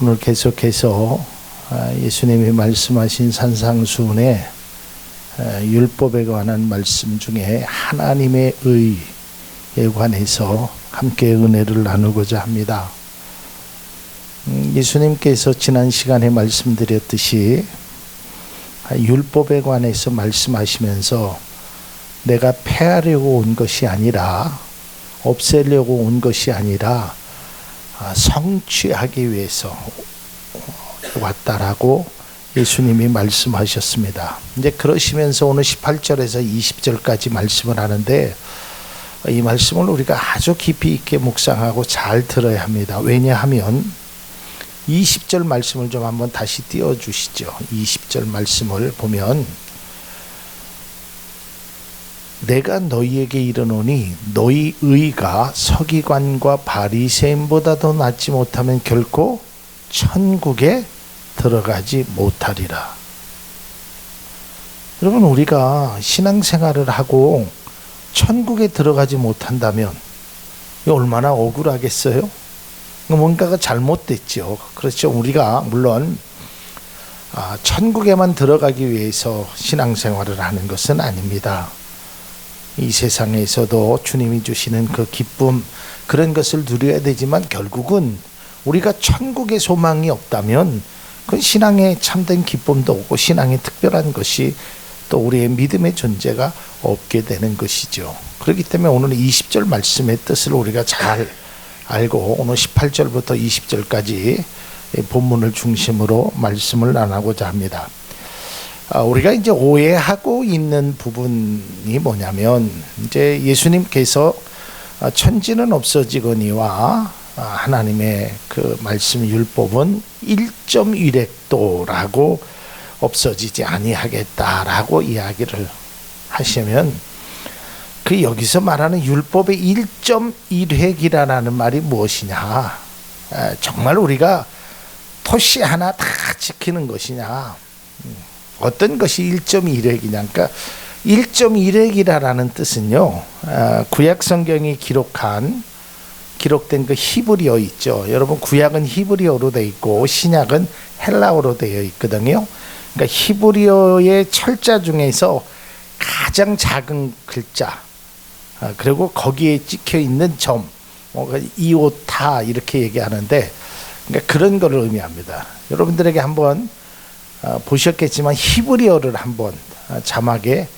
오늘 계속해서 예수님이 말씀하신 산상수훈의 율법에 관한 말씀 중에 하나님의 의에 관해서 함께 은혜를 나누고자 합니다. 예수님께서 지난 시간에 말씀드렸듯이 율법에 관해서 말씀하시면서 내가 폐하려고 온 것이 아니라, 없애려고 온 것이 아니라 성취하기 위해서 왔다라고 예수님이 말씀하셨습니다. 이제 그러시면서 오늘 18절에서 20절까지 말씀을 하는데, 이 말씀을 우리가 아주 깊이 있게 묵상하고 잘 들어야 합니다. 왜냐하면 20절 말씀을 좀 한번 다시 띄워주시죠. 20절 말씀을 보면, 내가 너희에게 이르노니 너희 의가 서기관과 바리새인보다도 낫지 못하면 결코 천국에 들어가지 못하리라. 여러분, 우리가 신앙생활을 하고 천국에 들어가지 못한다면 이거 얼마나 억울하겠어요? 뭔가가 잘못됐죠. 그렇죠. 우리가 물론 천국에만 들어가기 위해서 신앙생활을 하는 것은 아닙니다. 이 세상에서도 주님이 주시는 그 기쁨, 그런 것을 누려야 되지만 결국은 우리가 천국의 소망이 없다면 그 신앙의 참된 기쁨도 없고 신앙의 특별한 것이 또 우리의 믿음의 존재가 없게 되는 것이죠. 그렇기 때문에 오늘 20절 말씀의 뜻을 우리가 잘 알고 오늘 18절부터 20절까지 본문을 중심으로 말씀을 나누고자 합니다. 우리가 이제 오해하고 있는 부분이 뭐냐면, 이제 예수님께서 천지는 없어지거니와 하나님의 그 말씀 율법은 1.1획도라고 없어지지 아니하겠다라고 이야기를 하시면, 그 여기서 말하는 율법의 1.1획이라는 말이 무엇이냐, 정말 우리가 토시 하나 다 지키는 것이냐, 어떤 것이 1.1획이냐. 그러니까 1.1획이라는 뜻은요, 구약 성경이 기록된 그 히브리어 있죠. 여러분, 구약은 히브리어로 되어 있고 신약은 헬라어로 되어 있거든요. 그러니까 히브리어의 철자 중에서 가장 작은 글자, 그리고 거기에 찍혀 있는 점, 이오타 이렇게 얘기하는데, 그러니까 그런 것을 의미합니다. 여러분들에게 한번 보셨겠지만 히브리어를 한번 자막에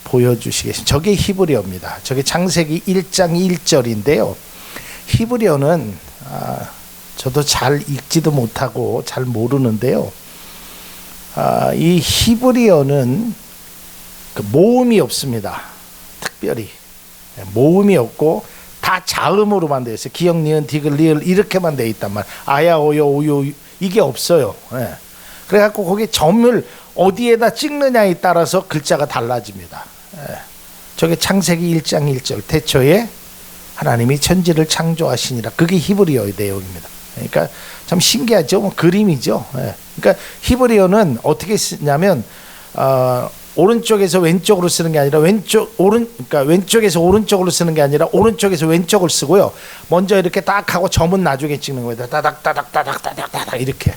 보여주시겠습니다. 저게 히브리어입니다. 저게 창세기 1장 1절인데요. 히브리어는 저도 잘 읽지도 못하고 잘 모르는데요. 이 히브리어는 그 모음이 없습니다. 특별히 모음이 없고 다 자음으로만 되어 있어요. 기역, 니은, 디귿, 리을 이렇게만 되어 있단 말이에요. 아야, 오요, 우요 이게 없어요. 그래갖고 거기 점을 어디에다 찍느냐에 따라서 글자가 달라집니다. 저게 창세기 1장 1절, 태초에 하나님이 천지를 창조하시니라. 그게 히브리어의 내용입니다. 그러니까 참 신기하죠. 뭐 그림이죠. 그러니까 히브리어는 어떻게 쓰냐면 오른쪽에서 왼쪽으로 쓰는 게 아니라 그러니까 왼쪽에서 오른쪽으로 쓰는 게 아니라 오른쪽에서 왼쪽을 쓰고요. 먼저 이렇게 딱 하고 점은 나중에 찍는 거예요. 따닥 이렇게.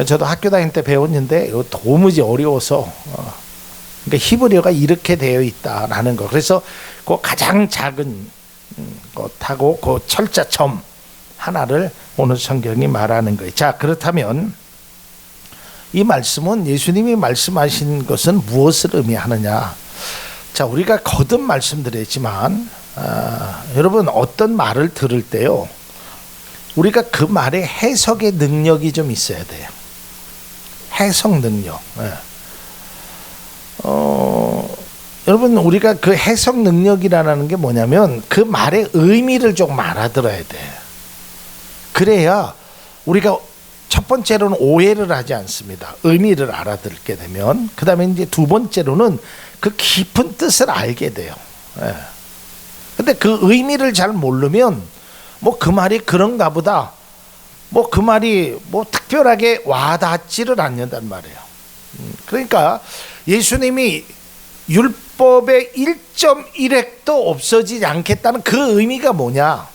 저도 학교 다닐 때 배웠는데 이거 도무지 어려워서, 그러니까 히브리어가 이렇게 되어 있다라는 거. 그래서 그 가장 작은 것하고 그 철자 점 하나를 오늘 성경이 말하는 거예요. 자, 그렇다면 이 말씀은, 예수님이 말씀하신 것은 무엇을 의미하느냐? 자, 우리가 거듭 말씀드렸지만 여러분, 어떤 말을 들을 때요, 우리가 그 말의 해석의 능력이 좀 있어야 돼요. 해석 능력. 여러분, 우리가 그 해석 능력이라는 게 뭐냐면 그 말의 의미를 조금 알아들어야 돼. 그래야 우리가 첫 번째로는 오해를 하지 않습니다. 의미를 알아듣게 되면. 그 다음에 이제 두 번째로는 그 깊은 뜻을 알게 돼요. 근데 그 의미를 잘 모르면 뭐 그 말이 그런가 보다, 뭐 그 말이 뭐 특별하게 와닿지를 않는단 말이에요. 그러니까 예수님이 율법의 1.1획도 없어지지 않겠다는 그 의미가 뭐냐?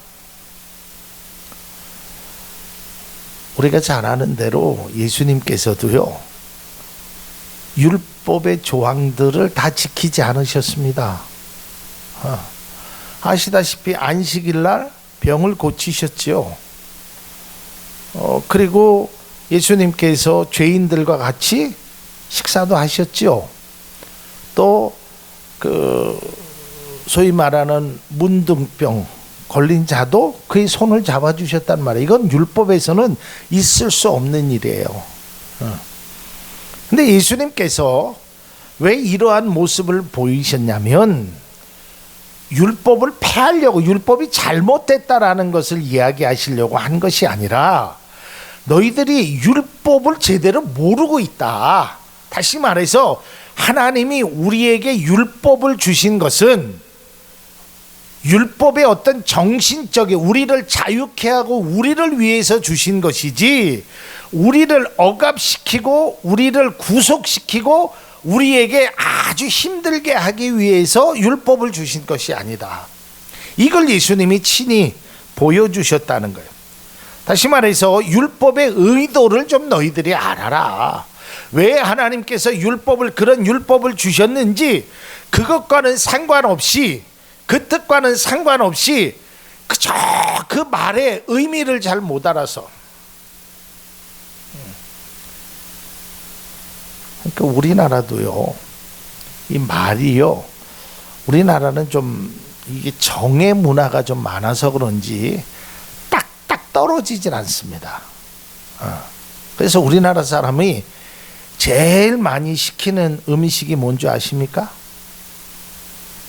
우리가 잘 아는 대로 예수님께서도요, 율법의 조항들을 다 지키지 않으셨습니다. 아시다시피 안식일 날 병을 고치셨지요. 그리고 예수님께서 죄인들과 같이 식사도 하셨지요. 또 소위 말하는 문둥병 걸린 자도 그의 손을 잡아주셨단 말이에요. 이건 율법에서는 있을 수 없는 일이에요. 근데 예수님께서 왜 이러한 모습을 보이셨냐면, 율법을 폐하려고, 율법이 잘못됐다라는 것을 이야기하시려고 한 것이 아니라, 너희들이 율법을 제대로 모르고 있다. 다시 말해서 하나님이 우리에게 율법을 주신 것은 율법의 어떤 정신적인, 우리를 자유케 하고 우리를 위해서 주신 것이지, 우리를 억압시키고 우리를 구속시키고 우리에게 아주 힘들게 하기 위해서 율법을 주신 것이 아니다. 이걸 예수님이 친히 보여주셨다는 거예요. 다시 말해서 율법의 의도를 좀 너희들이 알아라. 왜 하나님께서 그런 율법을 주셨는지, 그것과는 상관없이, 그 뜻과는 상관없이 그저 그 말의 의미를 잘 못 알아서. 그러니까 우리나라도요, 이 말이요, 우리나라는 좀 이게 정의 문화가 좀 많아서 그런지 딱딱 떨어지질 않습니다. 그래서 우리나라 사람이 제일 많이 시키는 음식이 뭔지 아십니까?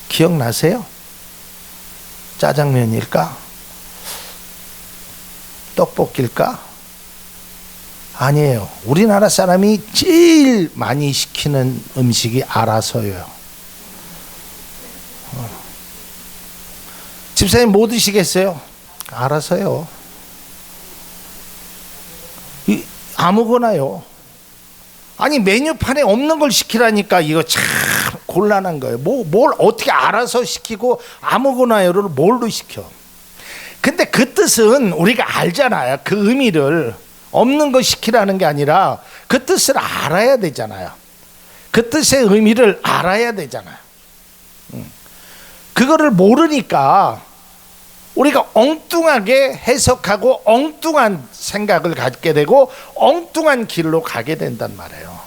기억나세요? 짜장면일까? 떡볶이일까? 아니에요. 우리나라 사람이 제일 많이 시키는 음식이 알아서요. 집사님 뭐 드시겠어요? 알아서요. 아무거나요. 아니, 메뉴판에 없는 걸 시키라니까 이거 참 곤란한 거예요. 뭘 어떻게 알아서 시키고 아무거나요를 뭘로 시켜. 근데 그 뜻은 우리가 알잖아요. 그 의미를. 없는 거 시키라는 게 아니라 그 뜻을 알아야 되잖아요. 그 뜻의 의미를 알아야 되잖아요. 그거를 모르니까 우리가 엉뚱하게 해석하고 엉뚱한 생각을 갖게 되고 엉뚱한 길로 가게 된단 말이에요.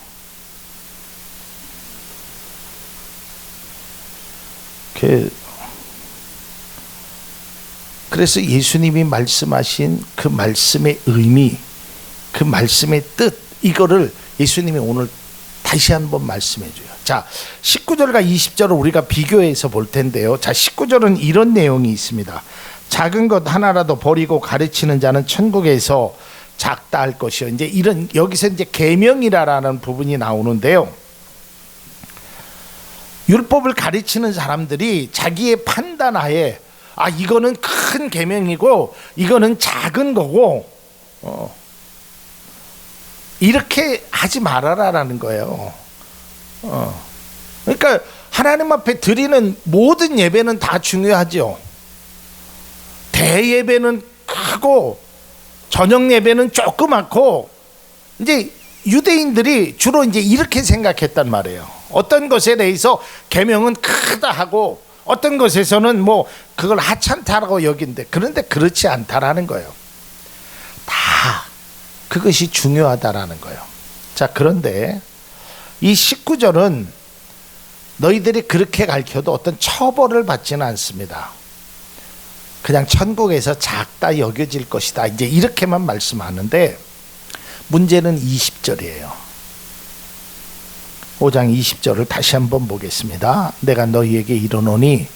그래서 예수님이 말씀하신 그 말씀의 의미, 그 말씀의 뜻, 이거를 예수님이 오늘 다시 한번 말씀해 줘요. 자, 19절과 20절을 우리가 비교해서 볼 텐데요. 자, 19절은 이런 내용이 있습니다. 작은 것 하나라도 버리고 가르치는 자는 천국에서 작다 할 것이요. 이제 여기서 이제 계명이라는 부분이 나오는데요. 율법을 가르치는 사람들이 자기의 판단하에, 이거는 큰 계명이고 이거는 작은 거고, 이렇게 하지 말아라라는 거예요. 그러니까 하나님 앞에 드리는 모든 예배는 다 중요하죠. 대예배는 크고 저녁 예배는 조그맣고, 이제 유대인들이 주로 이제 이렇게 생각했단 말이에요. 어떤 것에 대해서 계명은 크다 하고 어떤 것에서는 뭐 그걸 하찮다라고 여긴데, 그런데 그렇지 않다라는 거예요. 다 그것이 중요하다라는 거예요. 자, 그런데 이 19절은 너희들이 그렇게 가르쳐도 어떤 처벌을 받지는 않습니다. 그냥 천국에서 작다 여겨질 것이다, 이제 이렇게만 말씀하는데, 문제는 20절이에요. 5장 20절을 다시 한번 보겠습니다. 내가 너희에게 이르노니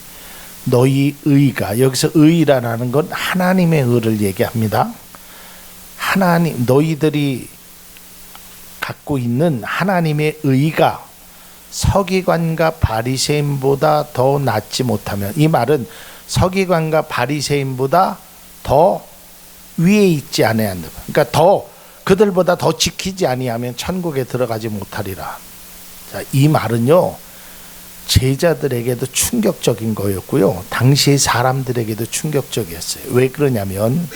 너희 의가, 여기서 의라는 건 하나님의 의를 얘기합니다. 하나님, 너희들이 갖고 있는 하나님의 의가 서기관과 바리새인보다 더 낫지 못하면, 이 말은 서기관과 바리새인보다 더 위에 있지 아니하는, 그러니까 더 그들보다 더 지키지 아니하면 천국에 들어가지 못하리라. 자, 이 말은요, 제자들에게도 충격적인 거였고요, 당시의 사람들에게도 충격적이었어요. 왜 그러냐면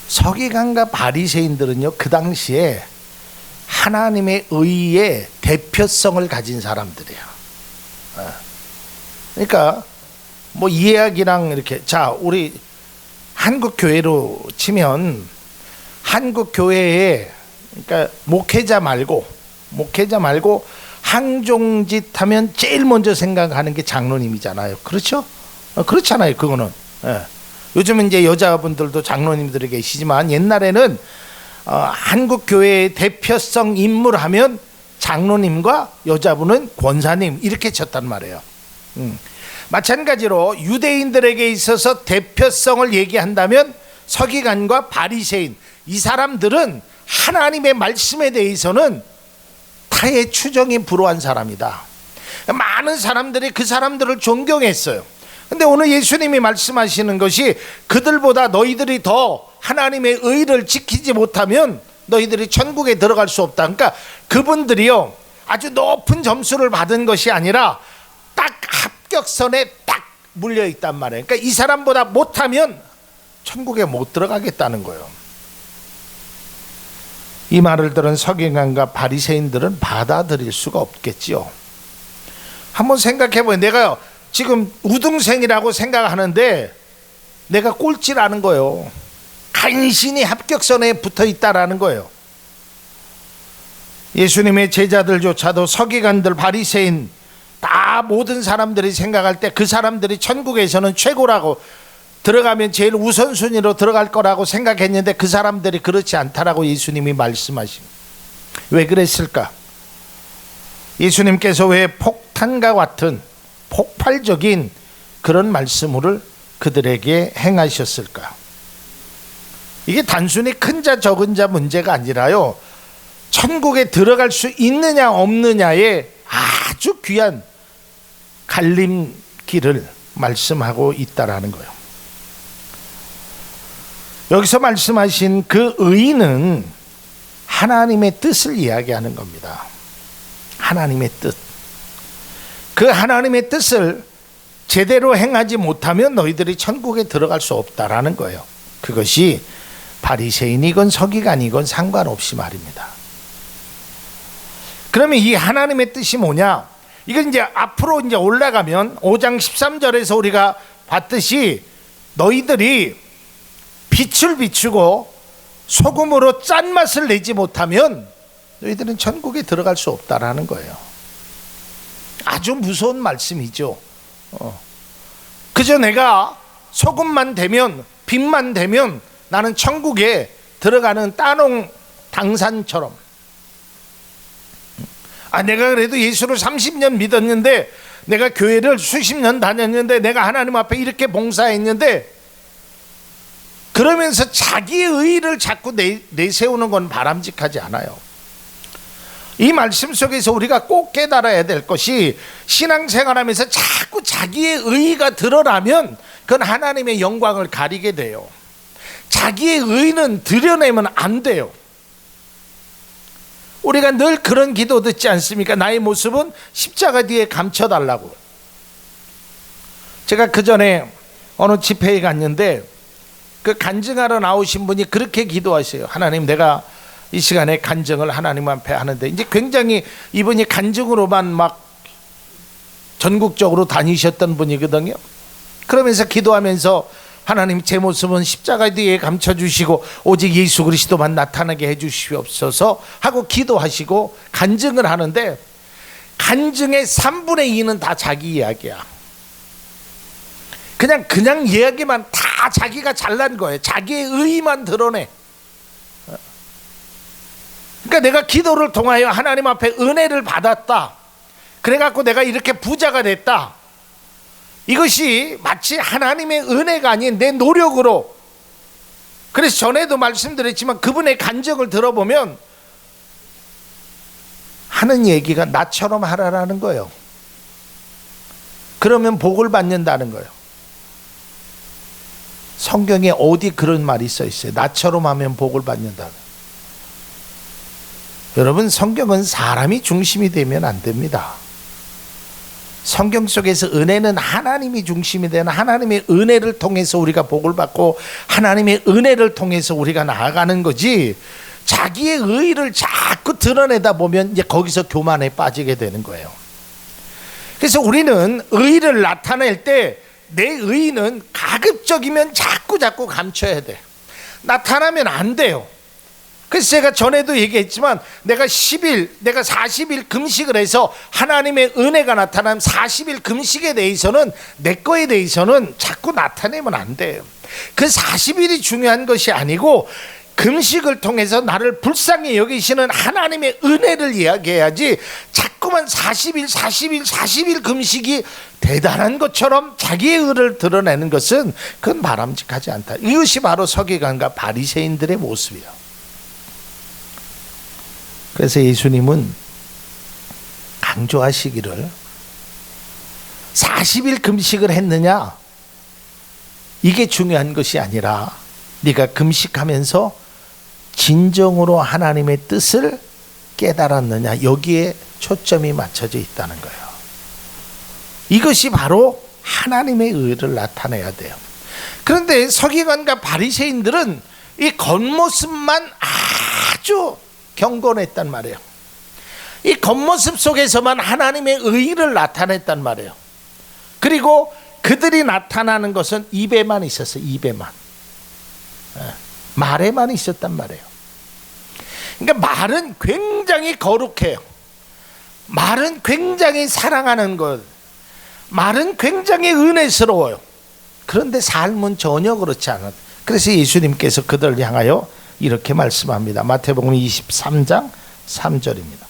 서기관과 바리새인들은요, 그 당시에 하나님의 의의 대표성을 가진 사람들이에요. 그러니까 뭐 이해하기랑 이렇게, 자, 우리 한국 교회로 치면 한국 교회에, 그러니까 목회자 말고 항종짓 하면 제일 먼저 생각하는 게 장로님이잖아요. 그렇죠? 그렇잖아요. 그거는. 요즘은 이제 여자분들도 장로님들이 계시지만 옛날에는 한국 교회의 대표성 인물 하면 장로님과 여자분은 권사님 이렇게 쳤단 말이에요. 마찬가지로 유대인들에게 있어서 대표성을 얘기한다면 서기관과 바리새인, 이 사람들은 하나님의 말씀에 대해서는 타의 추정이 불허한 사람이다. 많은 사람들이 그 사람들을 존경했어요. 근데 오늘 예수님이 말씀하시는 것이 그들보다 너희들이 더 하나님의 의를 지키지 못하면 너희들이 천국에 들어갈 수 없다. 그러니까 그분들이요, 아주 높은 점수를 받은 것이 아니라 딱 합격선에 딱 물려 있단 말이에요. 그러니까 이 사람보다 못하면 천국에 못 들어가겠다는 거예요. 이 말을 들은 서기관과 바리새인들은 받아들일 수가 없겠지요. 한번 생각해 보세요. 내가 지금 우등생이라고 생각하는데 내가 꼴찌라는 거예요. 간신히 합격선에 붙어 있다라는 거예요. 예수님의 제자들조차도 서기관들, 바리새인 다 모든 사람들이 생각할 때 그 사람들이 천국에서는 최고라고, 들어가면 제일 우선순위로 들어갈 거라고 생각했는데 그 사람들이 그렇지 않다라고 예수님이 말씀하십니다. 왜 그랬을까? 예수님께서 왜 폭탄과 같은 폭발적인 그런 말씀을 그들에게 행하셨을까? 이게 단순히 큰 자 적은 자 문제가 아니라요, 천국에 들어갈 수 있느냐 없느냐의 아주 귀한 갈림길을 말씀하고 있다라는 거예요. 여기서 말씀하신 그 의는 하나님의 뜻을 이야기하는 겁니다. 하나님의 뜻. 그 하나님의 뜻을 제대로 행하지 못하면 너희들이 천국에 들어갈 수 없다라는 거예요. 그것이 바리새인이건 서기관이건 상관없이 말입니다. 그러면 이 하나님의 뜻이 뭐냐? 이건 이제 앞으로 이제 올라가면 5장 13절에서 우리가 봤듯이 너희들이 빛을 비추고 소금으로 짠맛을 내지 못하면 너희들은 천국에 들어갈 수 없다라는 거예요. 아주 무서운 말씀이죠. 그저 내가 소금만 되면, 빛만 되면 나는 천국에 들어가는 따농 당산처럼, 내가 그래도 예수를 30년 믿었는데, 내가 교회를 수십 년 다녔는데, 내가 하나님 앞에 이렇게 봉사했는데, 그러면서 자기의 의의를 자꾸 내세우는 건 바람직하지 않아요. 이 말씀 속에서 우리가 꼭 깨달아야 될 것이, 신앙생활하면서 자꾸 자기의 의의가 드러나면 그건 하나님의 영광을 가리게 돼요. 자기의 의의는 드러내면 안 돼요. 우리가 늘 그런 기도 듣지 않습니까? 나의 모습은 십자가 뒤에 감춰달라고. 제가 그 전에 어느 집회에 갔는데 그 간증하러 나오신 분이 그렇게 기도하세요. 하나님, 내가 이 시간에 간증을 하나님 앞에 하는데, 이제 굉장히 이분이 간증으로만 막 전국적으로 다니셨던 분이거든요. 그러면서 기도하면서 하나님, 제 모습은 십자가 뒤에 감춰주시고 오직 예수 그리스도만 나타나게 해주시옵소서 하고 기도하시고 간증을 하는데, 간증의 3분의 2는 다 자기 이야기야. 그냥 이야기만 다 자기가 잘난 거예요. 자기의 의의만 드러내. 그러니까 내가 기도를 통하여 하나님 앞에 은혜를 받았다, 그래갖고 내가 이렇게 부자가 됐다, 이것이 마치 하나님의 은혜가 아닌 내 노력으로. 그래서 전에도 말씀드렸지만 그분의 간증을 들어보면 하는 얘기가 나처럼 하라라는 거예요. 그러면 복을 받는다는 거예요. 성경에 어디 그런 말이 써 있어요? 나처럼 하면 복을 받는다. 여러분, 성경은 사람이 중심이 되면 안 됩니다. 성경 속에서 은혜는 하나님이 중심이 되는 하나님의 은혜를 통해서 우리가 복을 받고 하나님의 은혜를 통해서 우리가 나아가는 거지, 자기의 의의를 자꾸 드러내다 보면 이제 거기서 교만에 빠지게 되는 거예요. 그래서 우리는 의의를 나타낼 때 내 의의는 가급적이면 자꾸 감춰야 돼. 나타나면 안 돼요. 그래서 제가 전에도 얘기했지만 내가 40일 금식을 해서 하나님의 은혜가 나타나면 40일 금식에 대해서는, 내 거에 대해서는 자꾸 나타내면 안 돼요. 그 40일이 중요한 것이 아니고 금식을 통해서 나를 불쌍히 여기시는 하나님의 은혜를 이야기해야지, 자꾸만 40일 금식이 대단한 것처럼 자기의 의를 드러내는 것은 그건 바람직하지 않다. 이것이 바로 서기관과 바리새인들의 모습이에요. 그래서 예수님은 강조하시기를 40일 금식을 했느냐, 이게 중요한 것이 아니라 네가 금식하면서 진정으로 하나님의 뜻을 깨달았느냐, 여기에 초점이 맞춰져 있다는 거예요. 이것이 바로 하나님의 의를 나타내야 돼요. 그런데 서기관과 바리새인들은 이 겉모습만 아주 경건했단 말이에요. 이 겉모습 속에서만 하나님의 의를 나타냈단 말이에요. 그리고 그들이 나타나는 것은 입에만 있었어요. 입에만, 말에만 있었단 말이에요. 그러니까 말은 굉장히 거룩해요. 말은 굉장히 사랑하는 것, 말은 굉장히 은혜스러워요. 그런데 삶은 전혀 그렇지 않아요. 그래서 예수님께서 그들을 향하여 이렇게 말씀합니다. 마태복음 23장 3절입니다.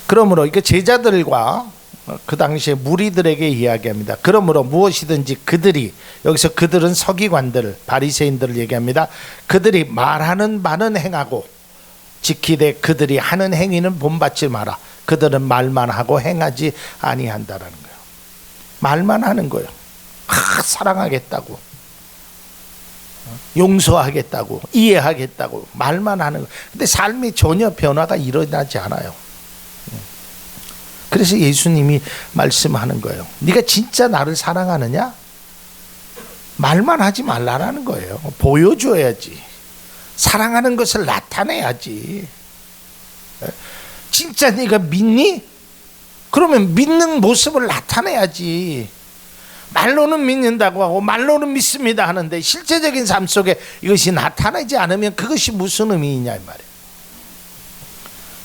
그러므로 이게 제자들과 그 당시에 무리들에게 이야기합니다. 그러므로 무엇이든지 그들이, 여기서 그들은 서기관들, 바리새인들을 얘기합니다. 그들이 말하는 바는 행하고 지키되 그들이 하는 행위는 본받지 마라. 그들은 말만 하고 행하지 아니한다라는 거예요. 말만 하는 거예요. 사랑하겠다고, 용서하겠다고, 이해하겠다고 말만 하는 거예요. 근데 삶이 전혀 변화가 일어나지 않아요. 그래서 예수님이 말씀하는 거예요. 네가 진짜 나를 사랑하느냐? 말만 하지 말라는 거예요. 보여줘야지. 사랑하는 것을 나타내야지. 진짜 네가 믿니? 그러면 믿는 모습을 나타내야지. 말로는 믿는다고 하고 말로는 믿습니다 하는데 실제적인 삶 속에 이것이 나타나지 않으면 그것이 무슨 의미이냐 이 말이에요.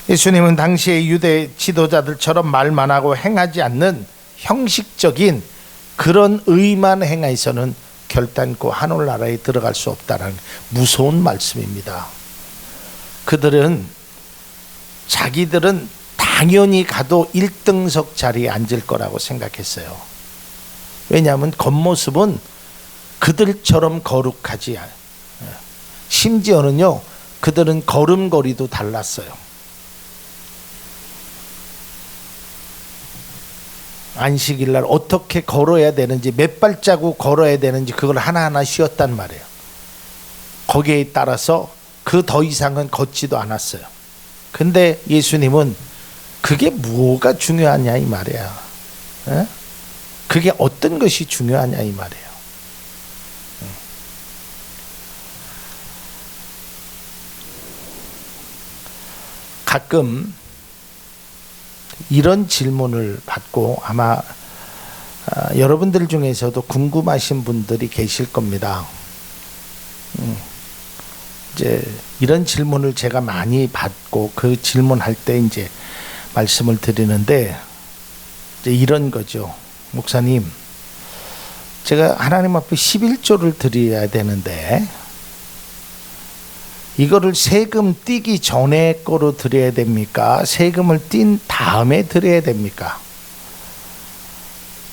예수님은 당시의 유대 지도자들처럼 말만 하고 행하지 않는 형식적인 그런 의만 행해서는 결단코 하늘나라에 들어갈 수 없다는 무서운 말씀입니다. 그들은 자기들은 당연히 가도 1등석 자리에 앉을 거라고 생각했어요. 왜냐하면 겉모습은 그들처럼 거룩하지 않아요. 심지어는요, 그들은 걸음걸이도 달랐어요. 안식일날 어떻게 걸어야 되는지, 몇 발자국 걸어야 되는지 그걸 하나하나 쉬었단 말이에요. 거기에 따라서 그 더 이상은 걷지도 않았어요. 근데 예수님은 그게 뭐가 중요하냐 이 말이야. 에? 그게 어떤 것이 중요하냐 이 말이에요. 가끔 이런 질문을 받고 아마 여러분들 중에서도 궁금하신 분들이 계실 겁니다. 이제 이런 질문을 제가 많이 받고 그 질문할 때 이제 말씀을 드리는데 이제 이런 거죠. 목사님, 제가 하나님 앞에 11조를 드려야 되는데 이거를 세금 떼기 전에 거로 드려야 됩니까? 세금을 띈 다음에 드려야 됩니까?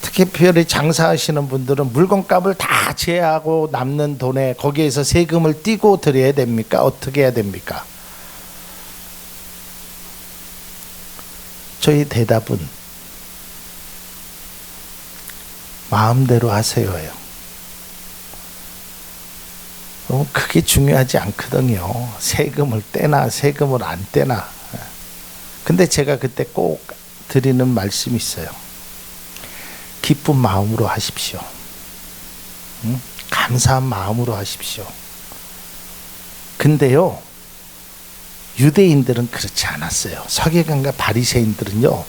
특별히 장사하시는 분들은 물건값을 다 제하고 남는 돈에 거기에서 세금을 떼고 드려야 됩니까? 어떻게 해야 됩니까? 저희 대답은 마음대로 하세요예요. 그게 중요하지 않거든요. 세금을 떼나 세금을 안 떼나. 근데 제가 그때 꼭 드리는 말씀이 있어요. 기쁜 마음으로 하십시오. 감사한 마음으로 하십시오. 근데요, 유대인들은 그렇지 않았어요. 서기관과 바리새인들은요,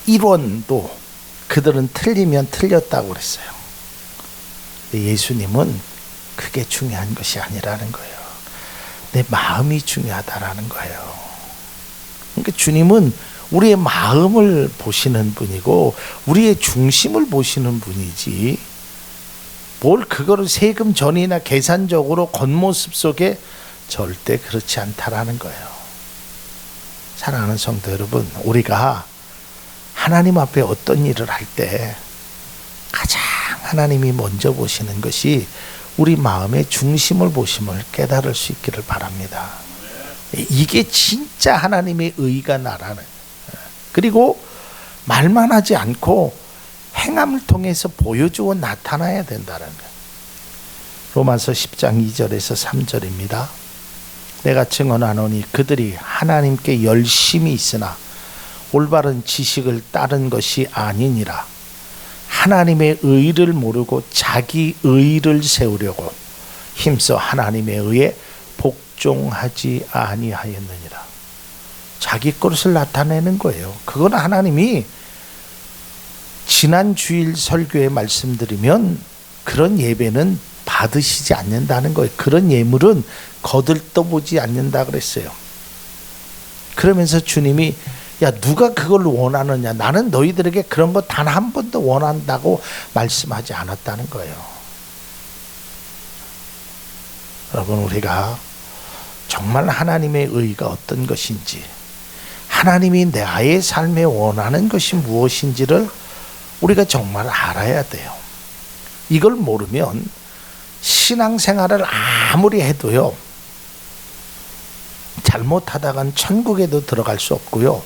이론도 그들은 틀리면 틀렸다고 그랬어요. 근데 예수님은 그게 중요한 것이 아니라는 거예요. 내 마음이 중요하다라는 거예요. 그러니까 주님은 우리의 마음을 보시는 분이고 우리의 중심을 보시는 분이지, 뭘 그거를 세금 전이나 계산적으로 겉모습 속에 절대 그렇지 않다라는 거예요. 사랑하는 성도 여러분, 우리가 하나님 앞에 어떤 일을 할 때 가장 하나님이 먼저 보시는 것이 우리 마음의 중심을 보심을 깨달을 수 있기를 바랍니다. 이게 진짜 하나님의 의가 나라는, 그리고 말만 하지 않고 행함을 통해서 보여주고 나타나야 된다는 거예요. 로마서 10장 2절에서 3절입니다. 내가 증언하노니 그들이 하나님께 열심히 있으나 올바른 지식을 따른 것이 아니니라. 하나님의 의를 모르고 자기 의를 세우려고 힘써 하나님의 의에 복종하지 아니하였느니라. 자기 것을 나타내는 거예요. 그건 하나님이 지난 주일 설교에 말씀드리면 그런 예배는 받으시지 않는다는 거예요. 그런 예물은 거들떠보지 않는다 그랬어요. 그러면서 주님이 야, 누가 그걸 원하느냐? 나는 너희들에게 그런 거 단 한 번도 원한다고 말씀하지 않았다는 거예요. 여러분, 우리가 정말 하나님의 의가 어떤 것인지, 하나님이 나의 삶에 원하는 것이 무엇인지를 우리가 정말 알아야 돼요. 이걸 모르면 신앙생활을 아무리 해도요, 잘못하다간 천국에도 들어갈 수 없고요,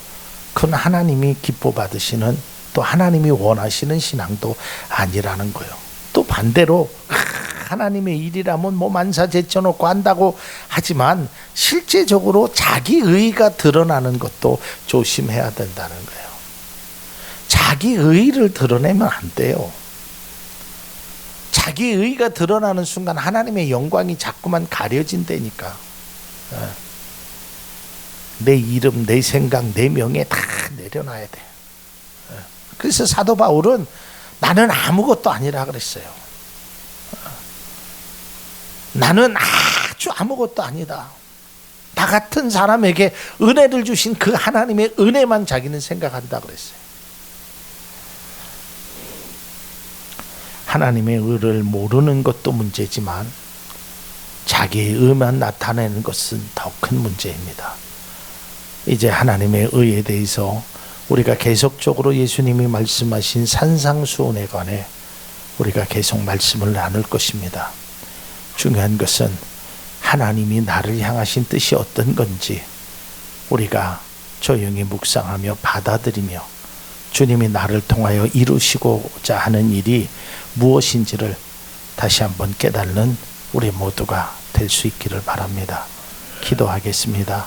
그건 하나님이 기뻐 받으시는, 또 하나님이 원하시는 신앙도 아니라는 거예요. 또 반대로 하나님의 일이라면 뭐 만사 제쳐놓고 한다고 하지만 실제적으로 자기 의가 드러나는 것도 조심해야 된다는 거예요. 자기 의를 드러내면 안 돼요. 자기 의가 드러나는 순간 하나님의 영광이 자꾸만 가려진다니까. 내 이름, 내 생각, 내 명예 다 내려놔야 돼. 그래서 사도 바울은 나는 아무것도 아니라 그랬어요. 나는 아주 아무것도 아니다. 나 같은 사람에게 은혜를 주신 그 하나님의 은혜만 자기는 생각한다 그랬어요. 하나님의 의를 모르는 것도 문제지만 자기의 의만 나타내는 것은 더 큰 문제입니다. 이제 하나님의 의에 대해서 우리가 계속적으로 예수님이 말씀하신 산상수훈에 관해 우리가 계속 말씀을 나눌 것입니다. 중요한 것은 하나님이 나를 향하신 뜻이 어떤 건지 우리가 조용히 묵상하며 받아들이며 주님이 나를 통하여 이루시고자 하는 일이 무엇인지를 다시 한번 깨닫는 우리 모두가 될 수 있기를 바랍니다. 기도하겠습니다.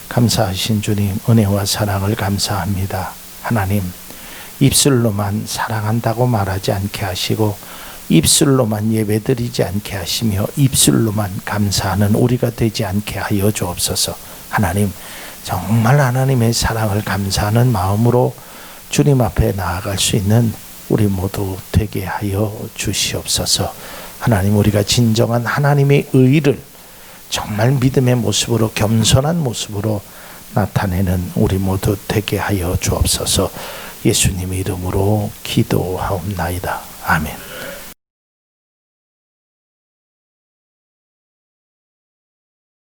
감사하신 주님, 은혜와 사랑을 감사합니다. 하나님, 입술로만 사랑한다고 말하지 않게 하시고 입술로만 예배드리지 않게 하시며 입술로만 감사하는 우리가 되지 않게 하여 주옵소서. 하나님, 정말 하나님의 사랑을 감사하는 마음으로 주님 앞에 나아갈 수 있는 우리 모두 되게 하여 주시옵소서. 하나님, 우리가 진정한 하나님의 의를 정말 믿음의 모습으로, 겸손한 모습으로 나타내는 우리 모두 되게 하여 주옵소서. 예수님 이름으로 기도하옵나이다. 아멘.